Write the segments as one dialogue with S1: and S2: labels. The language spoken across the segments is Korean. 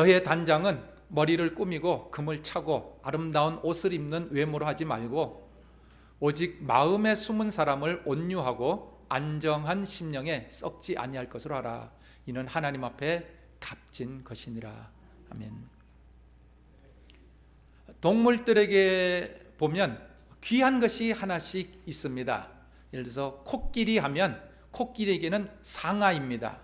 S1: 너의 단장은 머리를 꾸미고 금을 차고 아름다운 옷을 입는 외모로 하지 말고 오직 마음에 숨은 사람을 온유하고 안정한 심령에 썩지 아니할 것으로 하라. 이는 하나님 앞에 값진 것이니라. 아멘. 동물들에게 보면 귀한 것이 하나씩 있습니다. 예를 들어서 코끼리 하면 코끼리에게는 상아입니다.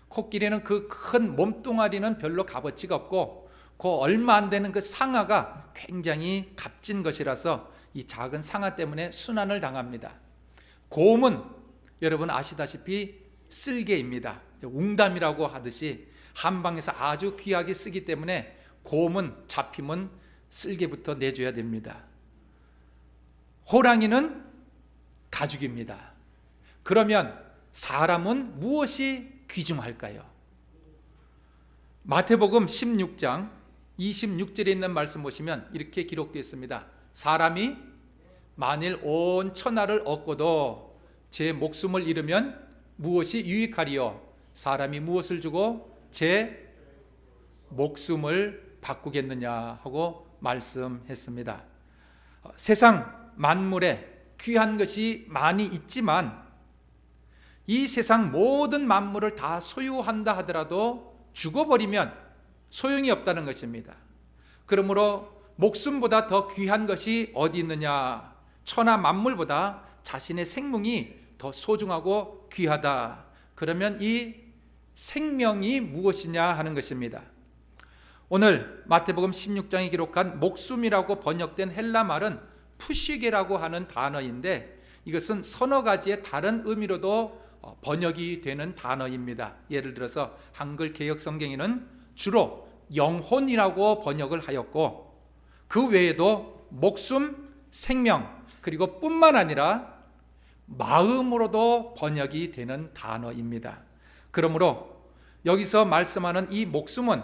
S1: 코끼리는 그 큰 몸뚱아리는 별로 값어치가 없고 그 얼마 안 되는 그 상아가 굉장히 값진 것이라서 이 작은 상아 때문에 순환을 당합니다. 곰은 여러분 아시다시피 쓸개입니다. 웅담이라고 하듯이 한방에서 아주 귀하게 쓰기 때문에 곰은 잡히면 쓸개부터 내줘야 됩니다. 호랑이는 가죽입니다. 그러면 사람은 무엇이 귀중할까요? 마태복음 16장 26절에 있는 말씀 보시면 이렇게 기록되어 있습니다. 사람이 만일 온 천하를 얻고도 제 목숨을 잃으면 무엇이 유익하리요? 사람이 무엇을 주고 제 목숨을 바꾸겠느냐 하고 말씀했습니다. 세상 만물에 귀한 것이 많이 있지만 이 세상 모든 만물을 다 소유한다 하더라도 죽어버리면 소용이 없다는 것입니다. 그러므로 목숨보다 더 귀한 것이 어디 있느냐? 천하 만물보다 자신의 생명이 더 소중하고 귀하다. 그러면 이 생명이 무엇이냐 하는 것입니다. 오늘 마태복음 16장에 기록한 목숨이라고 번역된 헬라 말은 푸시게라고 하는 단어인데 이것은 서너 가지의 다른 의미로도 번역이 되는 단어입니다. 예를 들어서 한글 개역 성경에는 주로 영혼이라고 번역을 하였고 그 외에도 목숨, 생명 그리고 뿐만 아니라 마음으로도 번역이 되는 단어입니다. 그러므로 여기서 말씀하는 이 목숨은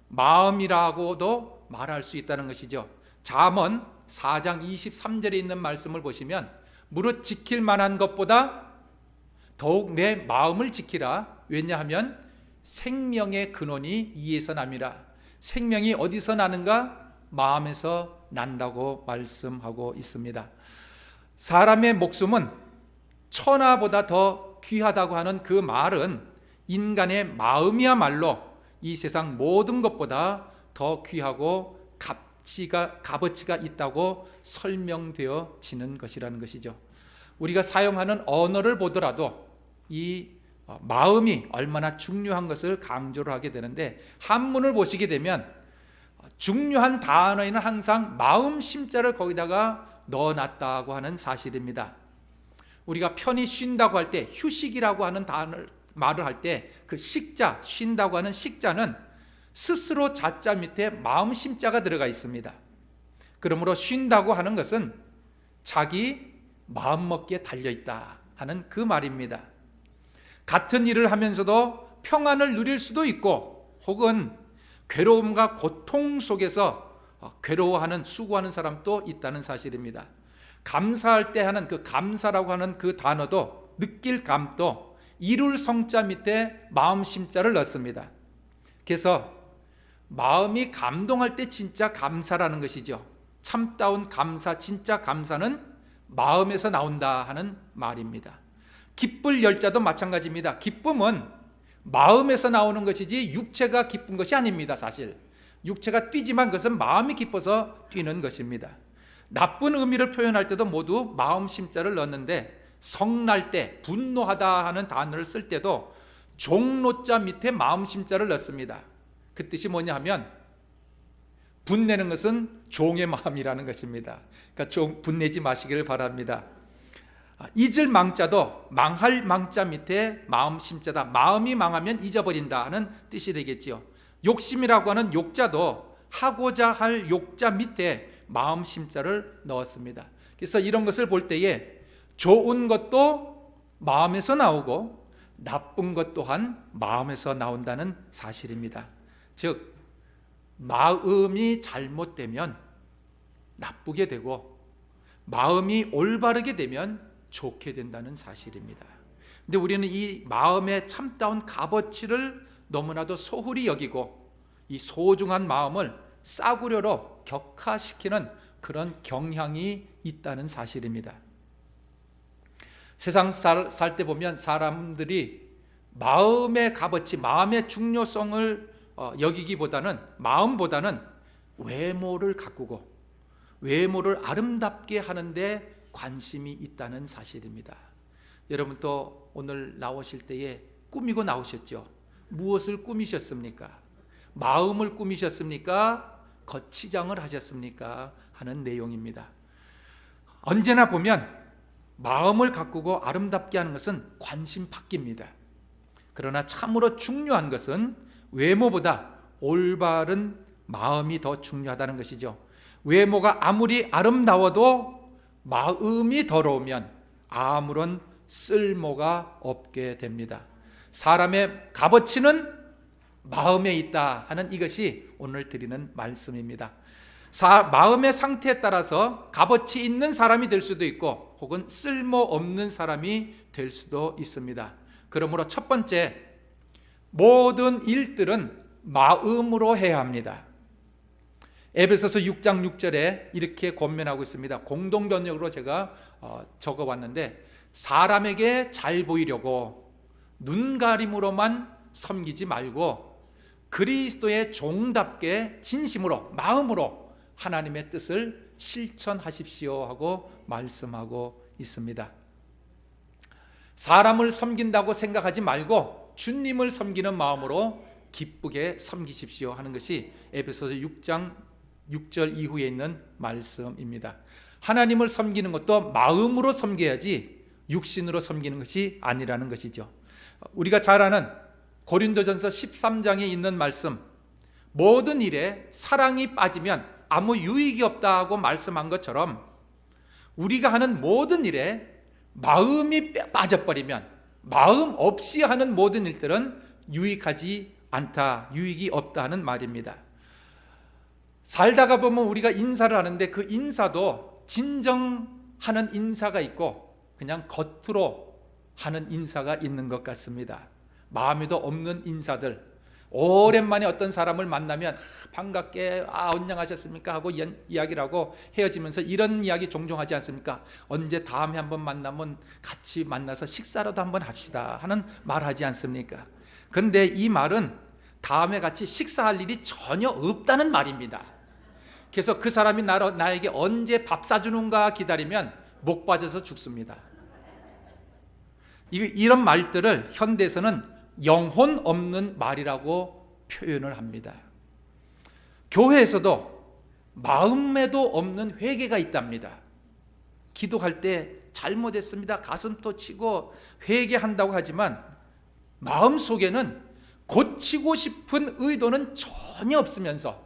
S1: 마음이라고도 말할 수 있다는 것이죠. 잠언 4장 23절에 있는 말씀을 보시면 무릇 지킬 만한 것보다 더욱 내 마음을 지키라. 왜냐하면 생명의 근원이 이에서 남이라. 생명이 어디서 나는가? 마음에서 난다고 말씀하고 있습니다. 사람의 목숨은 천하보다 더 귀하다고 하는 그 말은 인간의 마음이야말로 이 세상 모든 것보다 더 귀하고 값어치가 있다고 설명되어지는 것이라는 것이죠. 우리가 사용하는 언어를 보더라도 이 마음이 얼마나 중요한 것을 강조를 하게 되는데 한문을 보시게 되면 중요한 단어에는 항상 마음 심자를 거기다가 넣어놨다고 하는 사실입니다. 우리가 편히 쉰다고 할 때 휴식이라고 하는 말을 할 때 그 식자, 쉰다고 하는 식자는 스스로 자자 밑에 마음 심자가 들어가 있습니다. 그러므로 쉰다고 하는 것은 자기 마음먹기에 달려있다 하는 그 말입니다. 같은 일을 하면서도 평안을 누릴 수도 있고 혹은 괴로움과 고통 속에서 괴로워하는 수고하는 사람도 있다는 사실입니다. 감사할 때 하는 그 감사라고 하는 그 단어도 느낄 감도 이룰 성자 밑에 마음 심자를 넣습니다. 그래서 마음이 감동할 때 진짜 감사라는 것이죠. 참다운 감사, 진짜 감사는 마음에서 나온다 하는 말입니다. 기쁠 열자도 마찬가지입니다. 기쁨은 마음에서 나오는 것이지 육체가 기쁜 것이 아닙니다. 사실 육체가 뛰지만 그것은 마음이 기뻐서 뛰는 것입니다. 나쁜 의미를 표현할 때도 모두 마음 심자를 넣는데 성날 때 분노하다 하는 단어를 쓸 때도 종노자 밑에 마음 심자를 넣습니다. 그 뜻이 뭐냐 하면 분내는 것은 종의 마음이라는 것입니다. 그러니까 분내지 마시기를 바랍니다. 잊을 망자도 망할 망자 밑에 마음 심자다. 마음이 망하면 잊어버린다 하는 뜻이 되겠지요. 욕심이라고 하는 욕자도 하고자 할 욕자 밑에 마음 심자를 넣었습니다. 그래서 이런 것을 볼 때에 좋은 것도 마음에서 나오고 나쁜 것 또한 마음에서 나온다는 사실입니다. 즉 마음이 잘못되면 나쁘게 되고 마음이 올바르게 되면 좋게 된다는 사실입니다. 근데 우리는 이 마음의 참다운 값어치를 너무나도 소홀히 여기고 이 소중한 마음을 싸구려로 격화시키는 그런 경향이 있다는 사실입니다. 세상 살 때 보면 사람들이 마음의 값어치, 마음의 중요성을 여기기보다는, 마음보다는 외모를 가꾸고 외모를 아름답게 하는데 관심이 있다는 사실입니다. 여러분 또 오늘 나오실 때에 꾸미고 나오셨죠? 무엇을 꾸미셨습니까? 마음을 꾸미셨습니까? 겉치장을 하셨습니까? 하는 내용입니다. 언제나 보면 마음을 가꾸고 아름답게 하는 것은 관심 받기입니다. 그러나 참으로 중요한 것은 외모보다 올바른 마음이 더 중요하다는 것이죠. 외모가 아무리 아름다워도 마음이 더러우면 아무런 쓸모가 없게 됩니다. 사람의 값어치는 마음에 있다 하는 이것이 오늘 드리는 말씀입니다. 마음의 상태에 따라서 값어치 있는 사람이 될 수도 있고 혹은 쓸모없는 사람이 될 수도 있습니다. 그러므로 첫 번째, 모든 일들은 마음으로 해야 합니다. 에베소서 6장 6절에 이렇게 권면하고 있습니다. 공동번역으로 제가 적어왔는데, 사람에게 잘 보이려고 눈가림으로만 섬기지 말고 그리스도의 종답게 진심으로, 마음으로 하나님의 뜻을 실천하십시오 하고 말씀하고 있습니다. 사람을 섬긴다고 생각하지 말고 주님을 섬기는 마음으로 기쁘게 섬기십시오 하는 것이 에베소서 6장 6절 이후에 있는 말씀입니다. 하나님을 섬기는 것도 마음으로 섬겨야지 육신으로 섬기는 것이 아니라는 것이죠. 우리가 잘 아는 고린도전서 13장에 있는 말씀, 모든 일에 사랑이 빠지면 아무 유익이 없다고 말씀한 것처럼 우리가 하는 모든 일에 마음이 빠져버리면, 마음 없이 하는 모든 일들은 유익하지 않다, 유익이 없다는 말입니다. 살다가 보면 우리가 인사를 하는데 그 인사도 진정하는 인사가 있고 그냥 겉으로 하는 인사가 있는 것 같습니다. 마음에도 없는 인사들, 오랜만에 어떤 사람을 만나면 반갑게 안녕하셨습니까 하고 이야기를 하고 헤어지면서 이런 이야기 종종 하지 않습니까? 언제 다음에 한번 만나면 같이 만나서 식사라도 한번 합시다 하는 말 하지 않습니까? 그런데 이 말은 다음에 같이 식사할 일이 전혀 없다는 말입니다. 그래서 그 사람이 나에게 언제 밥 사주는가 기다리면 목 빠져서 죽습니다. 이런 말들을 현대에서는 영혼 없는 말이라고 표현을 합니다. 교회에서도 마음에도 없는 회개가 있답니다. 기도할 때 잘못했습니다, 가슴도 치고 회개한다고 하지만 마음속에는 고치고 싶은 의도는 전혀 없으면서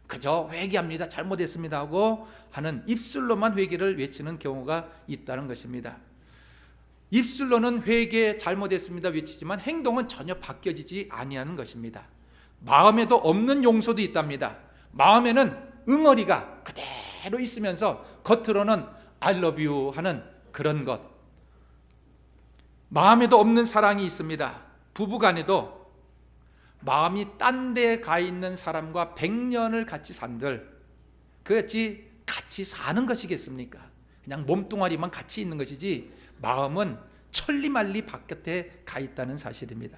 S1: 그저 회개합니다, 잘못했습니다 하고 하는 입술로만 회개를 외치는 경우가 있다는 것입니다. 입술로는 회개 잘못했습니다 외치지만 행동은 전혀 바뀌어지지 아니하는 것입니다. 마음에도 없는 용서도 있답니다. 마음에는 응어리가 그대로 있으면서 겉으로는 I love you 하는 그런 것. 마음에도 없는 사랑이 있습니다. 부부간에도 마음이 딴 데 가 있는 사람과 100년을 같이 산들 그같이 같이 사는 것이겠습니까? 그냥 몸뚱아리만 같이 있는 것이지 마음은 천리말리 바깥에 가 있다는 사실입니다.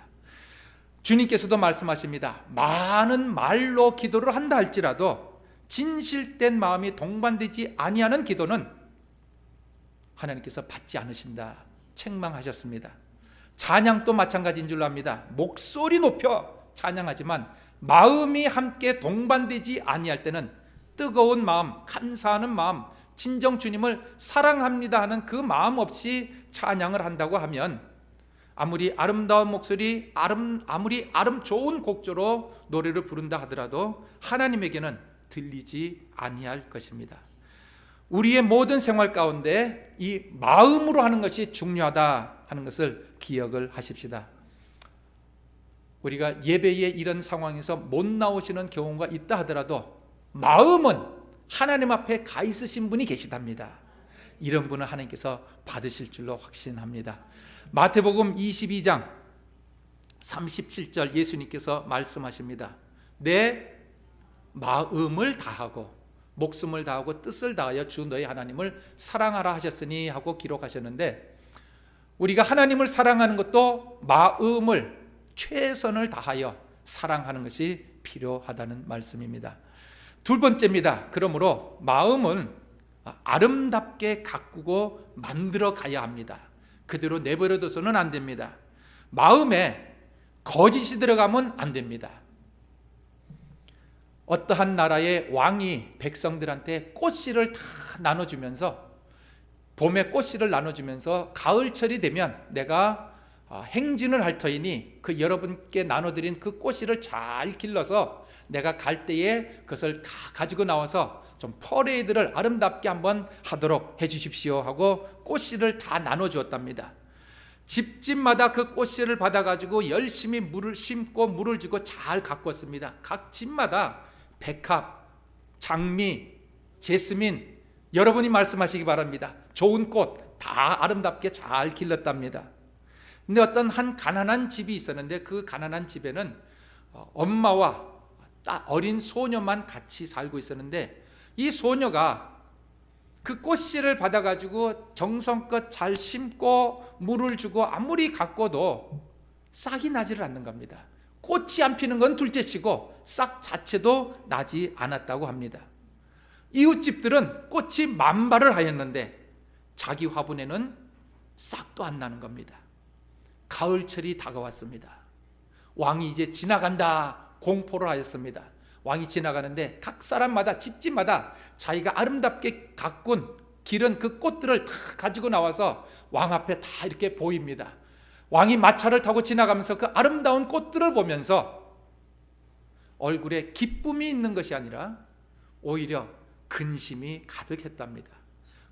S1: 주님께서도 말씀하십니다. 많은 말로 기도를 한다 할지라도 진실된 마음이 동반되지 아니하는 기도는 하나님께서 받지 않으신다 책망하셨습니다. 찬양도 마찬가지인 줄 압니다. 목소리 높여 찬양하지만 마음이 함께 동반되지 아니할 때는 뜨거운 마음, 감사하는 마음, 진정 주님을 사랑합니다 하는 그 마음 없이 찬양을 한다고 하면 아무리 아름다운 목소리, 아무리 좋은 곡조로 노래를 부른다 하더라도 하나님에게는 들리지 아니할 것입니다. 우리의 모든 생활 가운데 이 마음으로 하는 것이 중요하다 하는 것을 기억을 하십시다. 우리가 예배에 이런 상황에서 못 나오시는 경우가 있다 하더라도 마음은 하나님 앞에 가 있으신 분이 계시답니다. 이런 분은 하나님께서 받으실 줄로 확신합니다. 마태복음 22장 37절 예수님께서 말씀하십니다. 내 마음을 다하고 목숨을 다하고 뜻을 다하여 주 너희 하나님을 사랑하라 하셨으니 하고 기록하셨는데, 우리가 하나님을 사랑하는 것도 마음을 최선을 다하여 사랑하는 것이 필요하다는 말씀입니다. 두 번째입니다. 그러므로 마음은 아름답게 가꾸고 만들어 가야 합니다. 그대로 내버려둬서는 안 됩니다. 마음에 거짓이 들어가면 안 됩니다. 어떠한 나라의 왕이 백성들한테 꽃씨를 다 나눠주면서, 봄에 꽃씨를 나눠주면서 가을철이 되면 내가 행진을 할 터이니 그 여러분께 나눠드린 그 꽃씨를 잘 길러서 내가 갈 때에 그것을 다 가지고 나와서 좀 퍼레이드를 아름답게 한번 하도록 해주십시오 하고 꽃씨를 다 나눠주었답니다. 집집마다 그 꽃씨를 받아가지고 열심히 물을 심고 물을 주고 잘 가꿨습니다. 각 집마다 백합, 장미, 제스민, 여러분이 말씀하시기 바랍니다. 좋은 꽃 다 아름답게 잘 길렀답니다. 근데 어떤 한 가난한 집이 있었는데 그 가난한 집에는 엄마와 어린 소녀만 같이 살고 있었는데, 이 소녀가 그 꽃씨를 받아가지고 정성껏 잘 심고 물을 주고 아무리 가꿔도 싹이 나지를 않는 겁니다. 꽃이 안 피는 건 둘째치고 싹 자체도 나지 않았다고 합니다. 이웃집들은 꽃이 만발을 하였는데 자기 화분에는 싹도 안 나는 겁니다. 가을철이 다가왔습니다. 왕이 이제 지나간다 공포를 하였습니다. 왕이 지나가는데 각 사람마다 집집마다 자기가 아름답게 가꾼 기른 그 꽃들을 다 가지고 나와서 왕 앞에 다 이렇게 보입니다. 왕이 마차를 타고 지나가면서 그 아름다운 꽃들을 보면서 얼굴에 기쁨이 있는 것이 아니라 오히려 근심이 가득했답니다.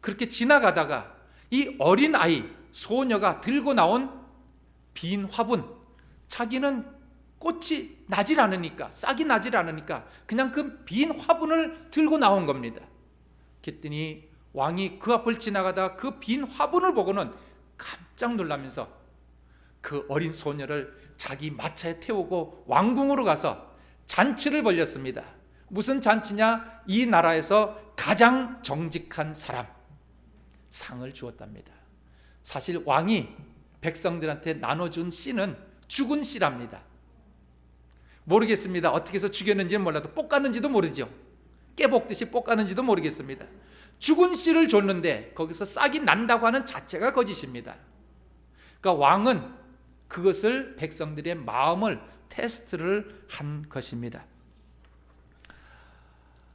S1: 그렇게 지나가다가 이 어린 아이 소녀가 들고 나온 빈 화분, 자기는 꽃이 나질 않으니까, 싹이 나질 않으니까 그냥 그 빈 화분을 들고 나온 겁니다. 그랬더니 왕이 그 앞을 지나가다 그 빈 화분을 보고는 깜짝 놀라면서 그 어린 소녀를 자기 마차에 태우고 왕궁으로 가서 잔치를 벌였습니다. 무슨 잔치냐? 이 나라에서 가장 정직한 사람 상을 주었답니다. 사실 왕이 백성들한테 나눠준 씨는 죽은 씨랍니다. 모르겠습니다. 어떻게 해서 죽였는지는 몰라도 볶았는지도 모르죠. 깨볶듯이 볶았는지도 모르겠습니다. 죽은 씨를 줬는데 거기서 싹이 난다고 하는 자체가 거짓입니다. 그러니까 왕은 그것을 백성들의 마음을 테스트를 한 것입니다.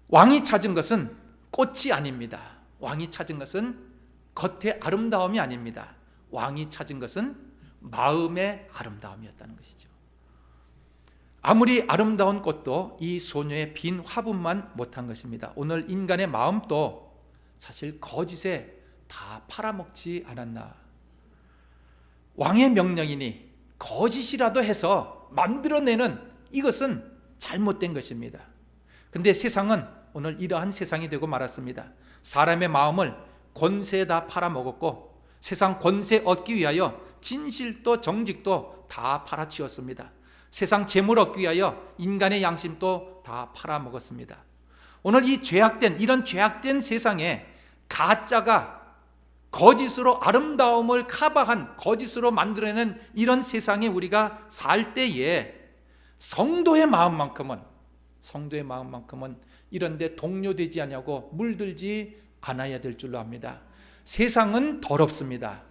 S1: 왕이 찾은 것은 꽃이 아닙니다. 왕이 찾은 것은 겉의 아름다움이 아닙니다. 왕이 찾은 것은 마음의 아름다움이었다는 것이죠. 아무리 아름다운 꽃도 이 소녀의 빈 화분만 못한 것입니다. 오늘 인간의 마음도 사실 거짓에 다 팔아먹지 않았나. 왕의 명령이니 거짓이라도 해서 만들어내는 이것은 잘못된 것입니다. 근데 세상은 오늘 이러한 세상이 되고 말았습니다. 사람의 마음을 권세에다 팔아먹었고 세상 권세 얻기 위하여 진실도 정직도 다 팔아치웠습니다. 세상 재물 얻기 위하여 인간의 양심도 다 팔아먹었습니다. 오늘 이런 죄악된 세상에 가짜가 거짓으로 아름다움을 커버한 거짓으로 만들어내는 이런 세상에 우리가 살 때에 성도의 마음만큼은 이런 데 동요되지 않냐고 물들지 않아야 될 줄로 압니다. 세상은 더럽습니다.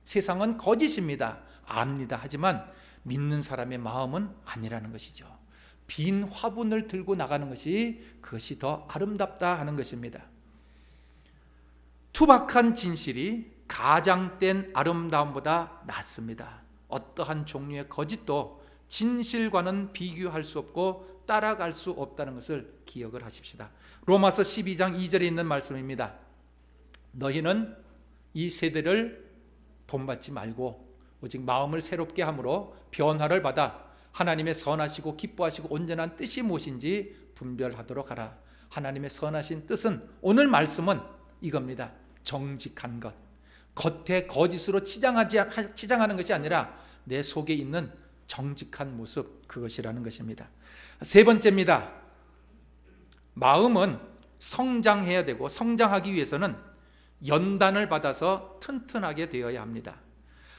S1: 세상은 거짓입니다. 압니다. 하지만 믿는 사람의 마음은 아니라는 것이죠. 빈 화분을 들고 나가는 것이 그것이 더 아름답다 하는 것입니다. 투박한 진실이 가장된 아름다움보다 낫습니다. 어떠한 종류의 거짓도 진실과는 비교할 수 없고 따라갈 수 없다는 것을 기억을 하십시다. 로마서 12장 2절에 있는 말씀입니다. 너희는 이 세대를 본받지 말고 오직 마음을 새롭게 함으로 변화를 받아 하나님의 선하시고 기뻐하시고 온전한 뜻이 무엇인지 분별하도록 하라. 하나님의 선하신 뜻은, 오늘 말씀은 이겁니다. 정직한 것, 겉에 거짓으로 치장하는 것이 아니라 내 속에 있는 정직한 모습, 그것이라는 것입니다. 세 번째입니다. 마음은 성장해야 되고 성장하기 위해서는 연단을 받아서 튼튼하게 되어야 합니다.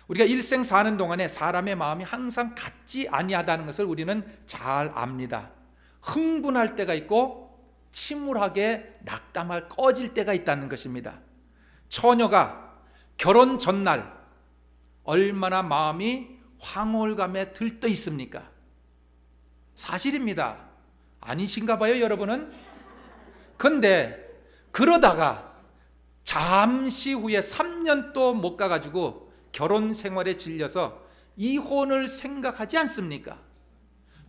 S1: 우리가 일생 사는 동안에 사람의 마음이 항상 같지 아니하다는 것을 우리는 잘 압니다. 흥분할 때가 있고 침울하게 낙담할 꺼질 때가 있다는 것입니다. 처녀가 결혼 전날 얼마나 마음이 황홀감에 들떠 있습니까? 사실입니다. 아니신가 봐요, 여러분은? 근데 그러다가 잠시 후에 3년도 못 가가지고 결혼 생활에 질려서 이혼을 생각하지 않습니까?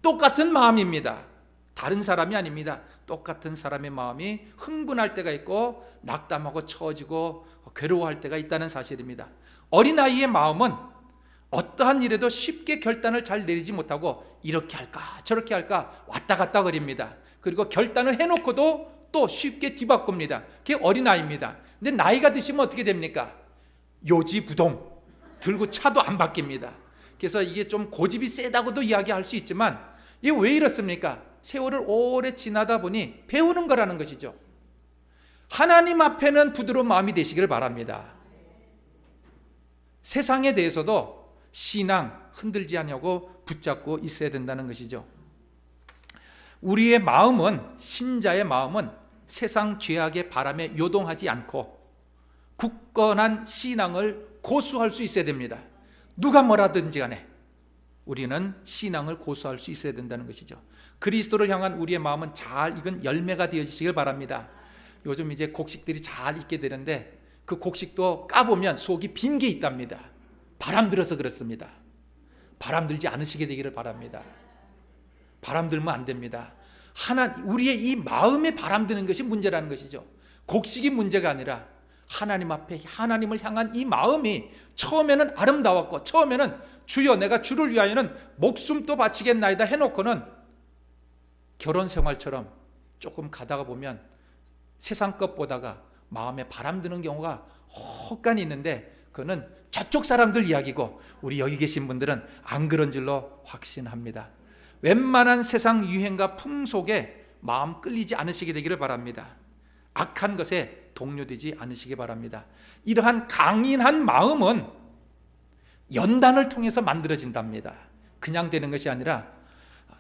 S1: 똑같은 마음입니다. 다른 사람이 아닙니다. 똑같은 사람의 마음이 흥분할 때가 있고 낙담하고 처지고 괴로워할 때가 있다는 사실입니다. 어린아이의 마음은 어떠한 일에도 쉽게 결단을 잘 내리지 못하고 이렇게 할까 저렇게 할까 왔다 갔다 거립니다. 그리고 결단을 해놓고도 또 쉽게 뒤바꿉니다. 그게 어린아이입니다. 근데 나이가 드시면 어떻게 됩니까? 요지부동 들고 차도 안 바뀝니다. 그래서 이게 좀 고집이 세다고도 이야기할 수 있지만 이게 왜 이렇습니까? 세월을 오래 지나다 보니 배우는 거라는 것이죠. 하나님 앞에는 부드러운 마음이 되시기를 바랍니다. 세상에 대해서도 신앙 흔들지 않냐고 붙잡고 있어야 된다는 것이죠. 우리의 마음은, 신자의 마음은 세상 죄악의 바람에 요동하지 않고 굳건한 신앙을 고수할 수 있어야 됩니다. 누가 뭐라든지 간에 우리는 신앙을 고수할 수 있어야 된다는 것이죠. 그리스도를 향한 우리의 마음은 잘 익은 열매가 되어지시길 바랍니다. 요즘 이제 곡식들이 잘 익게 되는데 그 곡식도 까보면 속이 빈 게 있답니다. 바람 들어서 그렇습니다. 바람 들지 않으시게 되기를 바랍니다. 바람 들면 안 됩니다. 우리의 이 마음에 바람 드는 것이 문제라는 것이죠. 곡식이 문제가 아니라 하나님 앞에 하나님을 향한 이 마음이 처음에는 아름다웠고 처음에는 주여 내가 주를 위하여는 목숨도 바치겠나이다 해놓고는 결혼 생활처럼 조금 가다가 보면 세상 것 보다가 마음에 바람 드는 경우가 혹간 있는데 그거는 저쪽 사람들 이야기고 우리 여기 계신 분들은 안 그런 줄로 확신합니다. 웬만한 세상 유행과 풍속에 마음 끌리지 않으시게 되기를 바랍니다. 악한 것에 동요되지 않으시기 바랍니다. 이러한 강인한 마음은 연단을 통해서 만들어진답니다. 그냥 되는 것이 아니라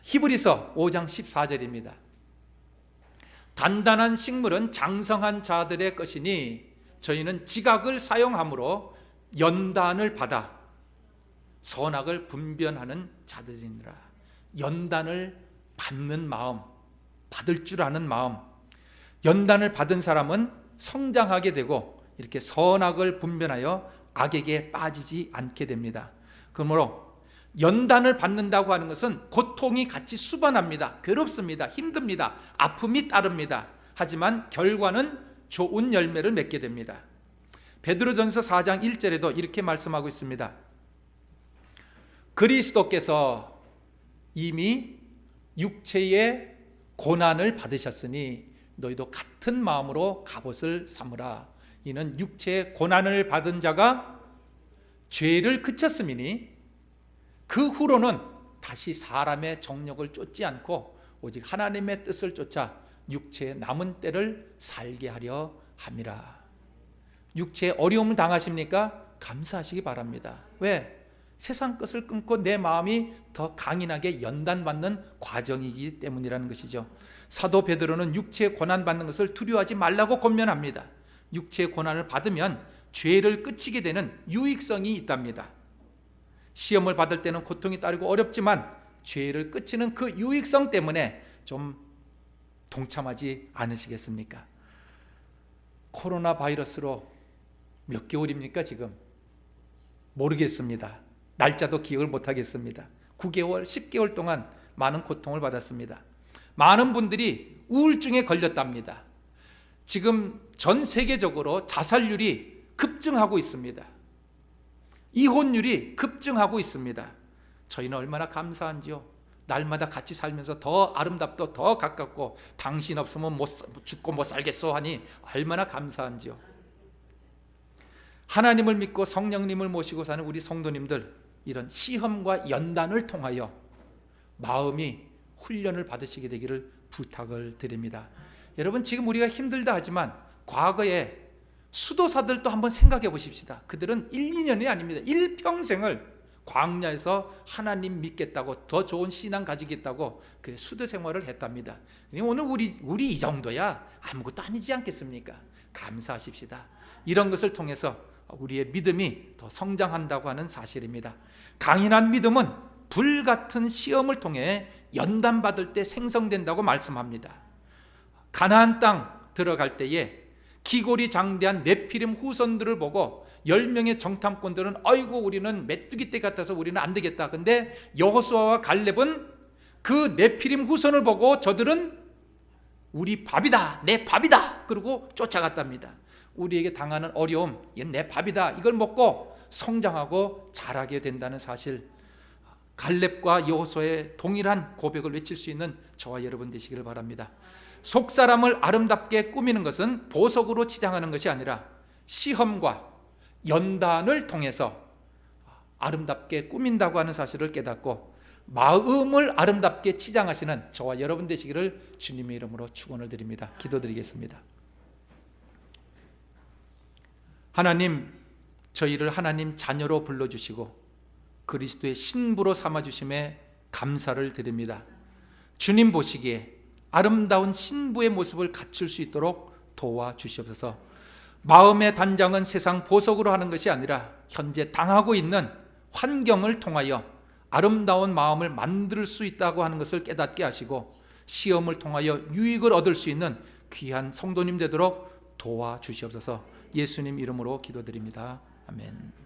S1: 히브리서 5장 14절입니다. 단단한 식물은 장성한 자들의 것이니 저희는 지각을 사용함으로 연단을 받아 선악을 분별하는 자들이니라. 연단을 받는 마음, 받을 줄 아는 마음, 연단을 받은 사람은 성장하게 되고 이렇게 선악을 분별하여 악에게 빠지지 않게 됩니다. 그러므로 연단을 받는다고 하는 것은 고통이 같이 수반합니다. 괴롭습니다. 힘듭니다. 아픔이 따릅니다. 하지만 결과는 좋은 열매를 맺게 됩니다. 베드로전서 4장 1절에도 이렇게 말씀하고 있습니다. 그리스도께서 이미 육체의 고난을 받으셨으니 너희도 같은 마음으로 갑옷을 삼으라. 이는 육체의 고난을 받은 자가 죄를 그쳤음이니 그 후로는 다시 사람의 정욕을 쫓지 않고 오직 하나님의 뜻을 쫓아 육체의 남은 때를 살게 하려 함이라. 육체의 어려움을 당하십니까? 감사하시기 바랍니다. 왜? 세상 것을 끊고 내 마음이 더 강인하게 연단받는 과정이기 때문이라는 것이죠. 사도 베드로는 육체의 고난받는 것을 두려워하지 말라고 권면합니다. 육체의 고난을 받으면 죄를 끝이게 되는 유익성이 있답니다. 시험을 받을 때는 고통이 따르고 어렵지만 죄를 끝이는 그 유익성 때문에 좀 동참하지 않으시겠습니까? 코로나 바이러스로 몇 개월입니까 지금? 모르겠습니다. 날짜도 기억을 못하겠습니다. 9개월, 10개월 동안 많은 고통을 받았습니다. 많은 분들이 우울증에 걸렸답니다. 지금 전 세계적으로 자살률이 급증하고 있습니다. 이혼율이 급증하고 있습니다. 저희는 얼마나 감사한지요. 날마다 같이 살면서 더 아름답고 더 가깝고 당신 없으면 죽고 못 살겠소 하니 얼마나 감사한지요. 하나님을 믿고 성령님을 모시고 사는 우리 성도님들, 이런 시험과 연단을 통하여 마음이 훈련을 받으시게 되기를 부탁을 드립니다. 여러분, 지금 우리가 힘들다 하지만 과거에 수도사들도 한번 생각해 보십시다. 그들은 1, 2년이 아닙니다. 일평생을 광야에서 하나님 믿겠다고, 더 좋은 신앙 가지겠다고 그 수도 생활을 했답니다. 오늘 우리 이 정도야 아무것도 아니지 않겠습니까? 감사하십시다. 이런 것을 통해서 우리의 믿음이 더 성장한다고 하는 사실입니다. 강인한 믿음은 불같은 시험을 통해 연단받을 때 생성된다고 말씀합니다. 가나안 땅 들어갈 때에 기골이 장대한 네피림 후손들을 보고 10명의 정탐꾼들은 아이고 우리는 메뚜기 떼 같아서 우리는 안 되겠다. 근데 여호수아와 갈렙은 그 네피림 후손을 보고 저들은 우리 밥이다, 내 밥이다, 그러고 쫓아갔답니다. 우리에게 당하는 어려움, 이건 내 밥이다, 이걸 먹고 성장하고 자라게 된다는 사실, 갈렙과 여호수아의 동일한 고백을 외칠 수 있는 저와 여러분 되시기를 바랍니다. 속사람을 아름답게 꾸미는 것은 보석으로 치장하는 것이 아니라 시험과 연단을 통해서 아름답게 꾸민다고 하는 사실을 깨닫고 마음을 아름답게 치장하시는 저와 여러분 되시기를 주님의 이름으로 축원을 드립니다. 기도드리겠습니다. 하나님, 저희를 하나님 자녀로 불러주시고 그리스도의 신부로 삼아주심에 감사를 드립니다. 주님 보시기에 아름다운 신부의 모습을 갖출 수 있도록 도와주시옵소서. 마음의 단장은 세상 보석으로 하는 것이 아니라 현재 당하고 있는 환경을 통하여 아름다운 마음을 만들 수 있다고 하는 것을 깨닫게 하시고 시험을 통하여 유익을 얻을 수 있는 귀한 성도님 되도록 도와주시옵소서. 예수님 이름으로 기도드립니다. 아멘.